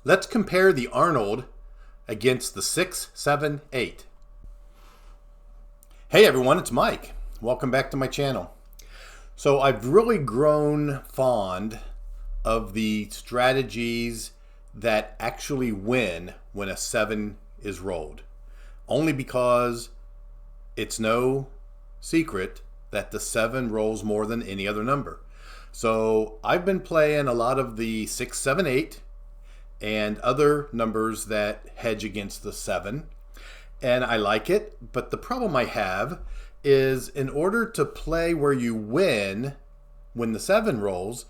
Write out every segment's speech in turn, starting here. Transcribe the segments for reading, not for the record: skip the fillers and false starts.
Let's compare the Arnold against the 6, 7, 8. Hey everyone, it's Mike. Welcome back to my channel. So I've really grown fond of the strategies that actually win when a 7 is rolled. Only because it's no secret that the 7 rolls more than any other number. So I've been playing a lot of the 6, 7, 8 and other numbers that hedge against the 7. And I like it, but the problem I have is in order to play where you win when the 7 rolls,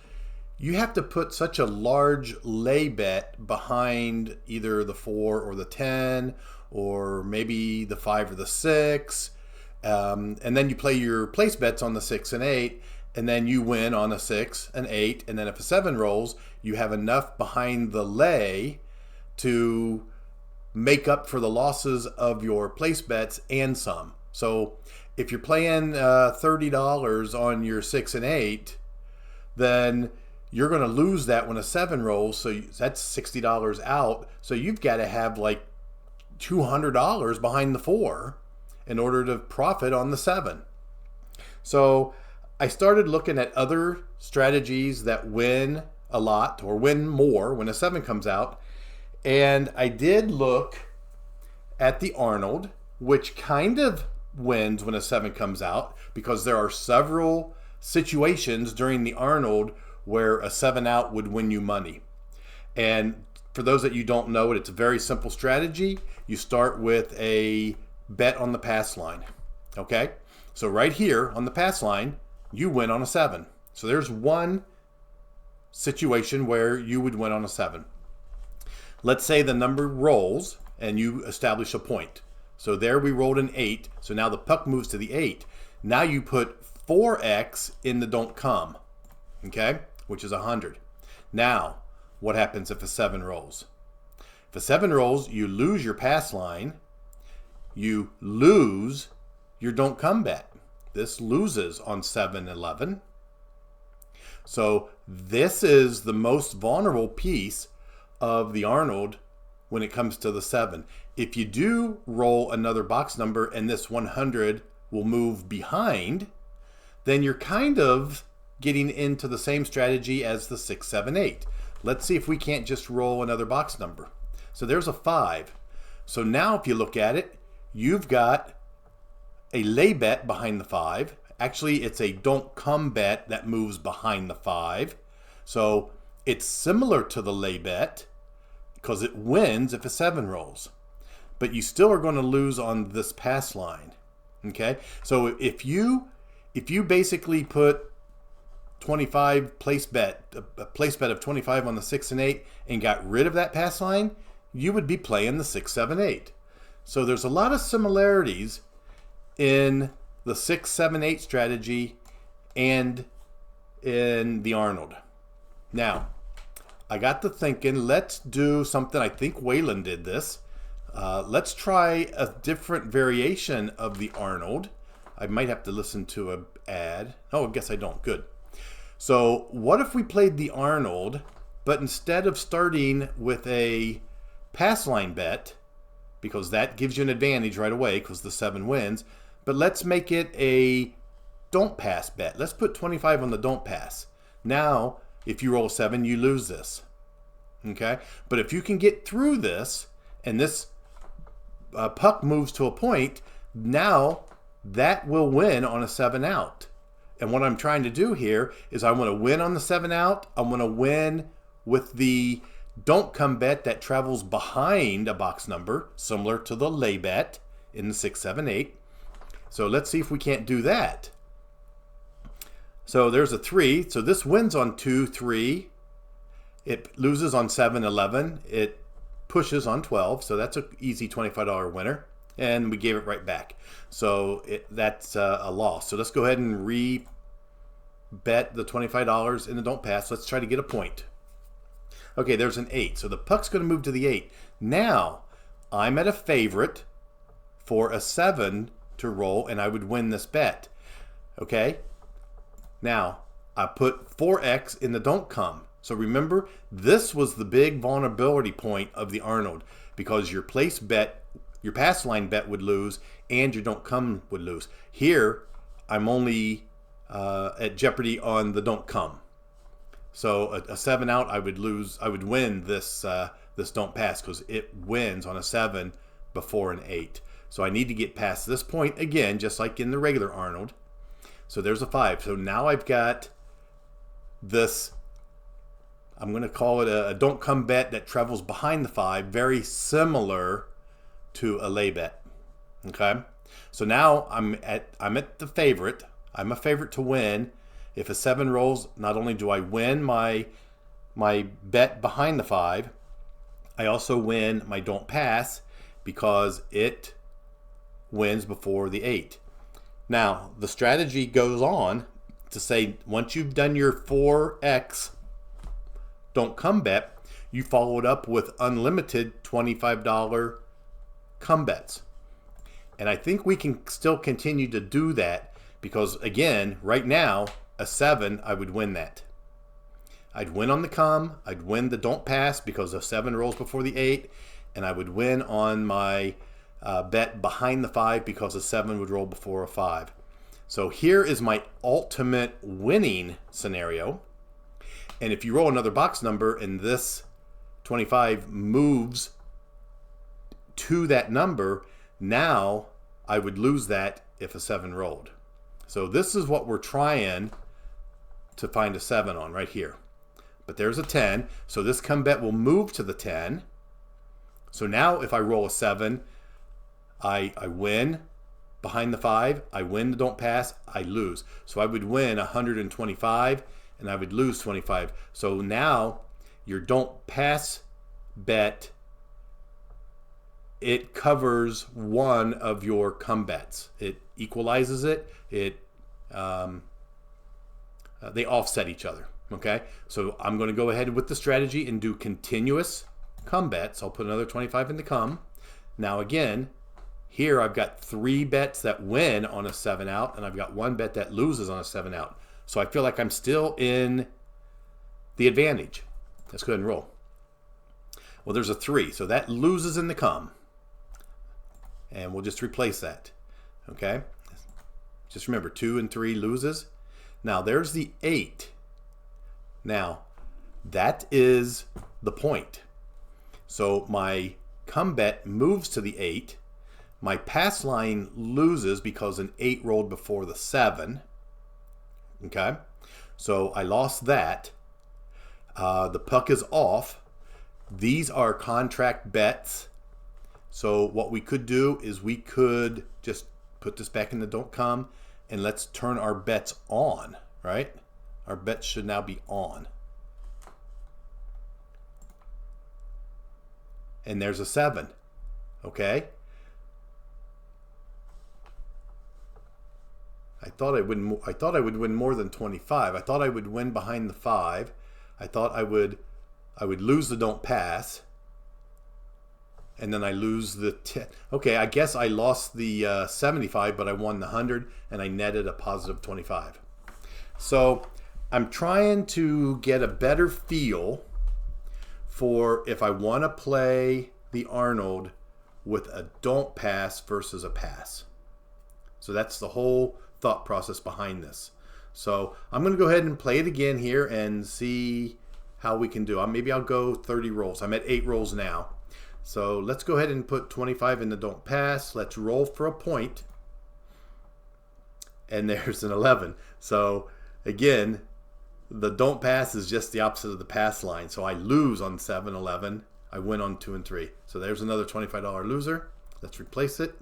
you have to put such a large lay bet behind either the 4 or the 10, or maybe the 5 or the 6. And then you play your place bets on the 6 and 8, and then you win on a 6 and 8. And then if a 7 rolls, you have enough behind the lay to make up for the losses of your place bets and some. So if you're playing $30 on your 6 and 8, then you're going to lose that when a 7 rolls. So that's $60 out. So you've got to have like $200 behind the 4 in order to profit on the 7. So I started looking at other strategies that win a lot or win more when a 7 comes out. And I did look at the Arnold, which kind of wins when a 7 comes out, because there are several situations during the Arnold where a 7 out would win you money. And for those that you don't know it, it's a very simple strategy. You start with a bet on the pass line. Okay? So right here on the pass line, you win on a 7. So there's one situation where you would win on a 7. Let's say the number rolls and you establish a point. So there we rolled an 8. So now the puck moves to the 8. Now you put 4x in the don't come, okay, which is 100. Now, what happens if a 7 rolls? If a 7 rolls, you lose your pass line. You lose your don't come bet. This loses on 7-11. So this is the most vulnerable piece of the Arnold when it comes to the 7. If you do roll another box number and this 100 will move behind, then you're kind of getting into the same strategy as the 6, 7, 8. Let's see if we can't just roll another box number. So there's a 5. So now if you look at it, you've got a lay bet behind the 5. Actually, it's a don't come bet that moves behind the 5. So it's similar to the lay bet because it wins if a 7 rolls. But you still are going to lose on this pass line. Okay? So if you basically put 25 place bet, a place bet of 25 on the 6 and 8 and got rid of that pass line, you would be playing the 6, 7, 8. So there's a lot of similarities in the 6, 7, 8 strategy and in the Arnold. Now, I got to thinking, let's do something. I think Waylon did this. Let's try a different variation of the Arnold. I might have to listen to an ad. Oh, I guess I don't. Good. So what if we played the Arnold, but instead of starting with a pass line bet, because that gives you an advantage right away because the 7 wins, but let's make it a don't pass bet. Let's put 25 on the don't pass. Now, if you roll a 7, you lose this. Okay? But if you can get through this, and this puck moves to a point, now that will win on a 7 out. And what I'm trying to do here is I want to win on the 7 out. I want to win with the don't come bet that travels behind a box number, similar to the lay bet in the 6, 7, 8. So let's see if we can't do that. So there's a 3. So this wins on 2, 3. It loses on 7, 11. It pushes on 12. So that's an easy $25 winner. And we gave it right back. So that's a loss. So let's go ahead and re-bet the $25 in the don't pass. Let's try to get a point. Okay, there's an 8. So the puck's going to move to the 8. Now, I'm at a favorite for a 7 to roll, and I would win this bet. Okay? Now, I put 4x in the don't come. So remember, this was the big vulnerability point of the Arnold, because your place bet, your pass line bet would lose and your don't come would lose. Here, I'm only at jeopardy on the don't come. So a 7 out, I would lose. I would win this this don't pass because it wins on a 7 before an 8. So I need to get past this point again, just like in the regular Arnold. So there's a 5. So now I've got this, I'm going to call it a don't come bet that travels behind the 5, very similar to a lay bet. Okay, so now I'm at the favorite. I'm a favorite to win. If a 7 rolls, not only do I win my bet behind the 5, I also win my don't pass because it wins before the 8. Now, the strategy goes on to say once you've done your 4x don't come bet, you follow it up with unlimited $25 come bets. And I think we can still continue to do that because, again, right now, a 7, I would win that. I'd win on the come, I'd win the don't pass because a 7 rolls before the 8, and I would win on my bet behind the 5 because a 7 would roll before a 5. So here is my ultimate winning scenario. And if you roll another box number and this 25 moves to that number, now I would lose that if a 7 rolled. So this is what we're trying to find a 7 on right here. But there's a 10, so this come bet will move to the 10. So now if I roll a 7, I win behind the 5, I win the don't pass, I lose. So I would win 125 and I would lose 25. So now your don't pass bet, it covers one of your come bets. It equalizes it. They offset each other. Okay, so I'm going to go ahead with the strategy and do continuous come bets. I'll put another 25 in the come. Now again, here I've got 3 bets that win on a 7 out, and I've got 1 bet that loses on a 7 out. So I feel like I'm still in the advantage. Let's go ahead and roll. Well, there's a 3, so that loses in the come. And we'll just replace that. Okay, just remember 2 and 3 loses. Now there's the 8. Now that is the point. So my come bet moves to the 8. My pass line loses because an 8 rolled before the 7. Okay, so I lost that. The puck is off. These are contract bets. So what we could do is we could just put this back in the don't come and let's turn our bets on, right? Our bets should now be on. And there's a 7, okay? I thought I would win more than 25. I thought I would win behind the 5. I thought I would lose the don't pass. And then I lose the 10. Okay, I guess I lost the 75, but I won the 100, and I netted a positive 25. So I'm trying to get a better feel for if I want to play the Arnold with a don't pass versus a pass. So that's the whole thought process behind this. So I'm going to go ahead and play it again here and see how we can do. Maybe I'll go 30 rolls. I'm at 8 rolls now. So let's go ahead and put 25 in the don't pass. Let's roll for a point. And there's an 11. So again, the don't pass is just the opposite of the pass line. So I lose on 7, 11. I win on 2 and 3. So there's another $25 loser. Let's replace it.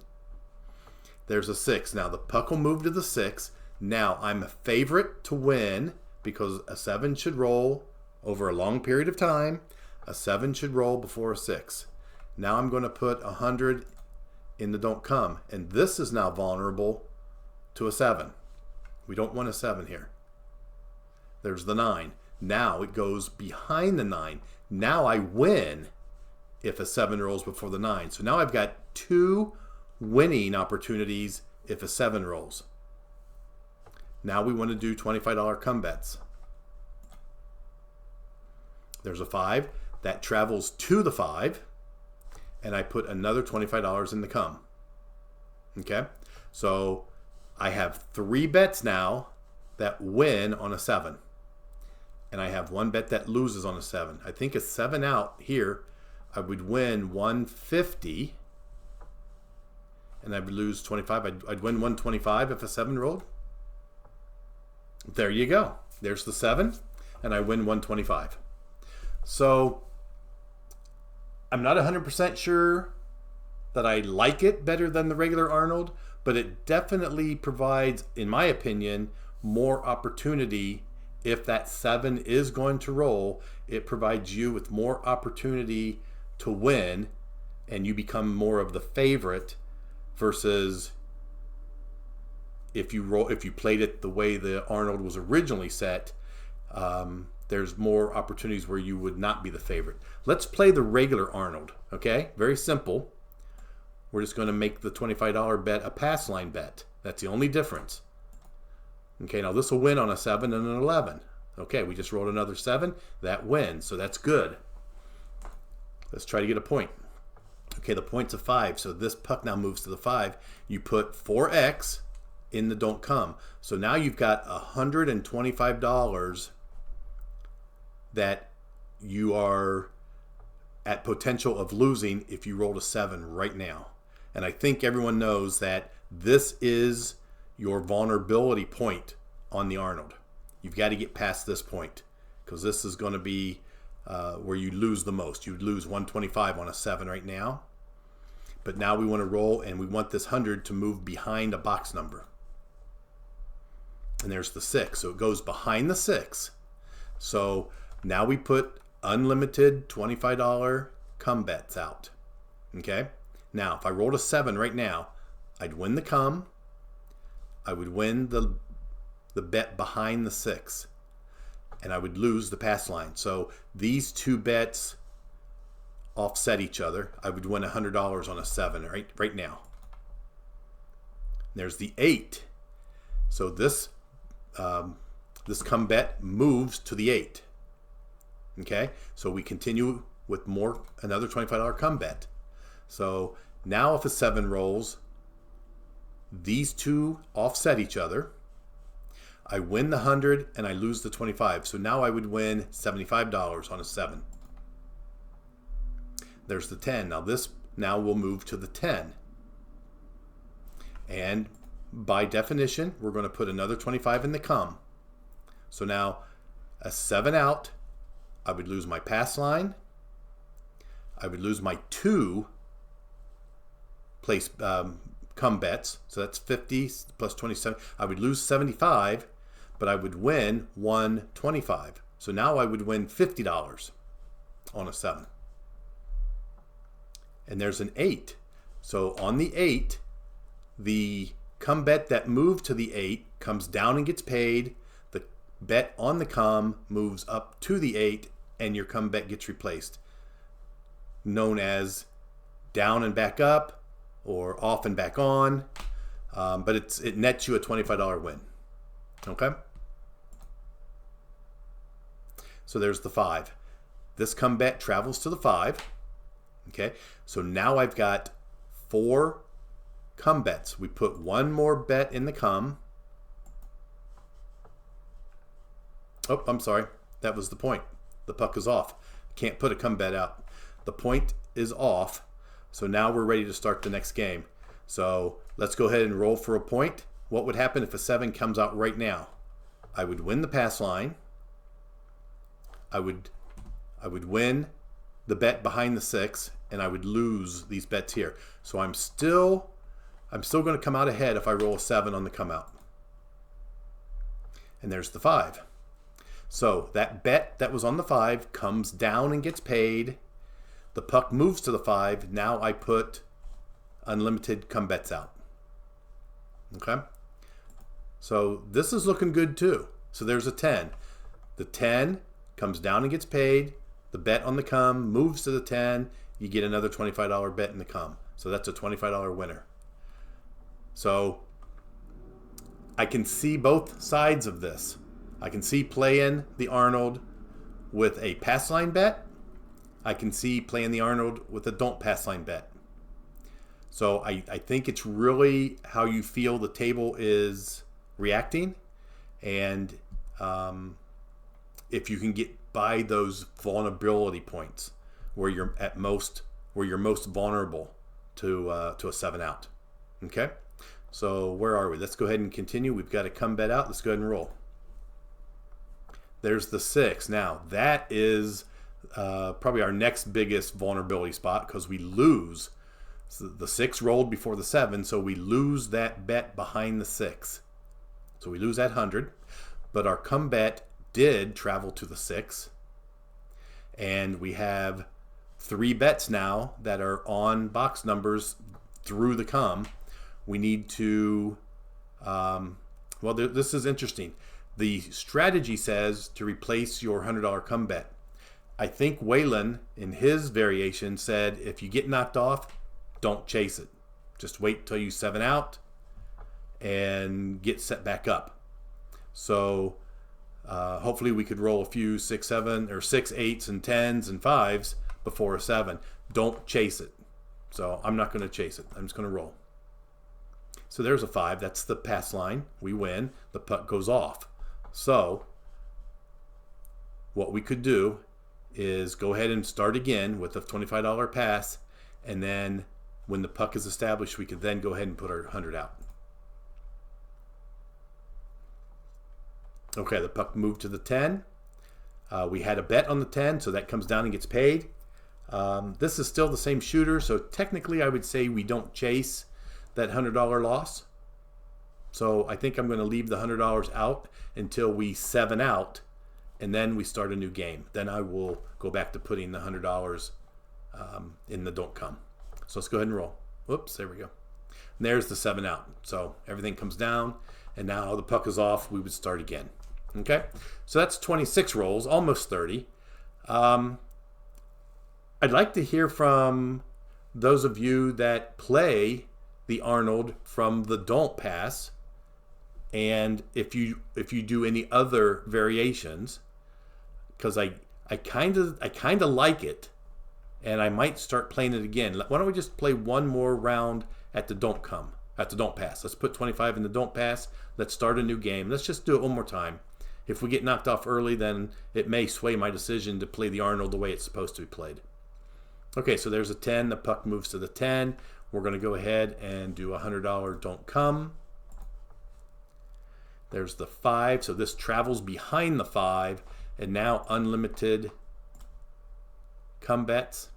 There's a 6. Now the puck will move to the 6. Now I'm a favorite to win because a 7 should roll over a long period of time. A 7 should roll before a 6. Now I'm going to put 100 in the don't come. And this is now vulnerable to a 7. We don't want a 7 here. There's the 9. Now it goes behind the 9. Now I win if a 7 rolls before the 9. So now I've got 2 winning opportunities if a 7 rolls. Now we want to do $25 come bets. There's a 5. That travels to the 5. And I put another $25 in the come. Okay? So I have 3 bets now that win on a 7. And I have 1 bet that loses on a 7. I think a 7 out here, I would win 150. And I would lose 25. I'd win 125 if a 7 rolled. There you go. There's the 7. And I win 125. So I'm not 100% sure that I like it better than the regular Arnold, but it definitely provides, in my opinion, more opportunity. If that 7 is going to roll, it provides you with more opportunity to win, and you become more of the favorite versus if you played it the way the Arnold was originally set. There's more opportunities where you would not be the favorite. Let's play the regular Arnold, okay? Very simple. We're just going to make the $25 bet a pass line bet. That's the only difference. Okay, now this will win on a 7 and an 11. Okay, we just rolled another 7. That wins, so that's good. Let's try to get a point. Okay, the point's a 5, so this puck now moves to the 5. You put 4x in the don't come. So now you've got $125 that you are at potential of losing if you rolled a 7 right now. And I think everyone knows that this is your vulnerability point on the Arnold. You've got to get past this point because this is going to be where you lose the most. You would lose 125 on a 7 right now. But now we want to roll, and we want this 100 to move behind a box number. And there's the 6. So it goes behind the 6. So now we put unlimited $25 come bets out. Okay? Now, if I rolled a 7 right now, I'd win the come. I would win the bet behind the 6. And I would lose the pass line. So these two bets offset each other. I would win $100 on a 7 right now. There's the 8. So this come bet moves to the 8. Okay, so we continue with another $25 come bet. So now if a 7 rolls, these two offset each other. I win the 100 and I lose the 25. So now I would win $75 on a 7. There's the 10. Now this will move to the 10. And by definition, we're going to put another 25 in the come. So now a 7 out, I would lose my pass line. I would lose my 2 place come bets. So that's 50 plus 27. I would lose 75, but I would win 125. So now I would win $50 on a 7. And there's an 8. So on the 8, the come bet that moved to the 8 comes down and gets paid. The bet on the come moves up to the 8, and your come bet gets replaced. Known as down and back up, or off and back on. But it nets you a $25 win. Okay? So there's the 5. This come bet travels to the 5. Okay? So now I've got 4 come bets. We put 1 more bet in the come. Oh, I'm sorry. That was the point. The puck is off. Can't put a come bet out. The point is off. So now we're ready to start the next game. So let's go ahead and roll for a point. What would happen if a 7 comes out right now? I would win the pass line. I would win the bet behind the 6, and I would lose these bets here. So I'm still going to come out ahead if I roll a 7 on the come out. And there's the 5. So that bet that was on the 5 comes down and gets paid. The puck moves to the 5. Now I put unlimited come bets out. Okay? So this is looking good too. So there's a 10. The 10 comes down and gets paid. The bet on the come moves to the 10. You get another $25 bet in the come. So that's a $25 winner. So I can see both sides of this. I can see playing the Arnold with a pass line bet. I can see playing the Arnold with a don't pass line bet. So I think it's really how you feel the table is reacting, and if you can get by those vulnerability points where you're most vulnerable to a 7 out. Okay, so where are we? Let's go ahead and continue. We've got a come bet out. Let's go ahead and roll. There's the 6. Now that is probably our next biggest vulnerability spot, because we lose. So the 6 rolled before the 7, so we lose that bet behind the 6. So we lose that 100, but our come bet did travel to the 6, and we have 3 bets now that are on box numbers through the come. We need to, well, this is interesting. The strategy says to replace your $100 come bet. I think Waylon, in his variation, said if you get knocked off, don't chase it. Just wait till you 7 out and get set back up. So hopefully we could roll a few 6, 7, or 6, 8s, and 10s and 5s before a 7. Don't chase it. So I'm not going to chase it. I'm just going to roll. So there's a 5. That's the pass line. We win. The putt goes off. So what we could do is go ahead and start again with a $25 pass, and then when the puck is established, we could then go ahead and put our 100 out. Okay, the puck moved to the 10. We had a bet on the 10, so that comes down and gets paid. This is still the same shooter, so technically I would say we don't chase that $100 loss. So I think I'm going to leave the $100 out until we 7 out, and then we start a new game. Then I will go back to putting the $100 in the don't come. So let's go ahead and roll. Whoops, there we go. And there's the 7 out. So everything comes down, and now the puck is off. We would start again. Okay, so that's 26 rolls, almost 30. I'd like to hear from those of you that play the Arnold from the don't pass, and if you do any other variations, because I kind of like it, and I might start playing it again. Why don't we just play one more round at the don't pass? Let's put 25 in the don't pass. Let's start a new game. Let's just do it one more time. If we get knocked off early, then it may sway my decision to play the Arnold the way it's supposed to be played. Okay, so there's a 10. The puck moves to the 10. We're going to go ahead and do a $100 don't come. There's the 5. So this travels behind the 5, and now unlimited come bets.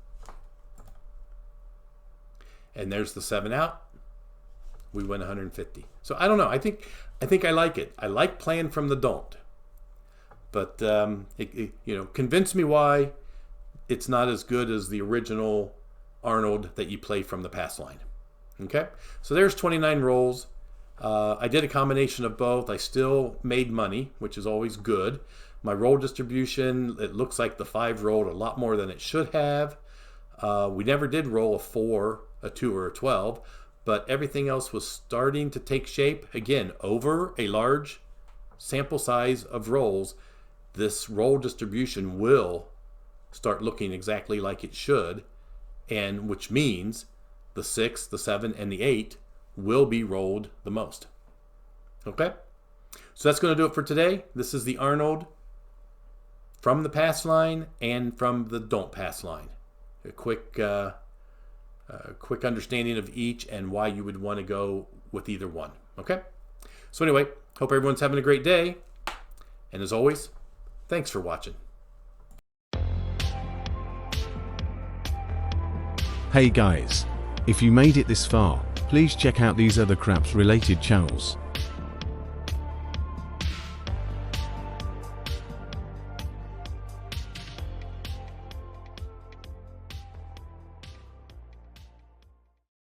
And there's the 7 out. We win 150. So I don't know. I think I like it. I like playing from the don't. But convince me why it's not as good as the original Arnold that you play from the pass line. Okay, so there's 29 rolls. I did a combination of both. I still made money, which is always good. My roll distribution, it looks like the 5 rolled a lot more than it should have. We never did roll a 4, a 2, or a 12, but everything else was starting to take shape. Again, over a large sample size of rolls, this roll distribution will start looking exactly like it should, and which means the 6, the 7, and the 8 will be rolled the most. Okay, so that's going to do it for today. This is the Arnold from the pass line and from the don't pass line. A quick understanding of each and why you would want to go with either one. Okay, so anyway, hope everyone's having a great day, and as always, thanks for watching. Hey guys, if you made it this far, please check out these other craps related channels.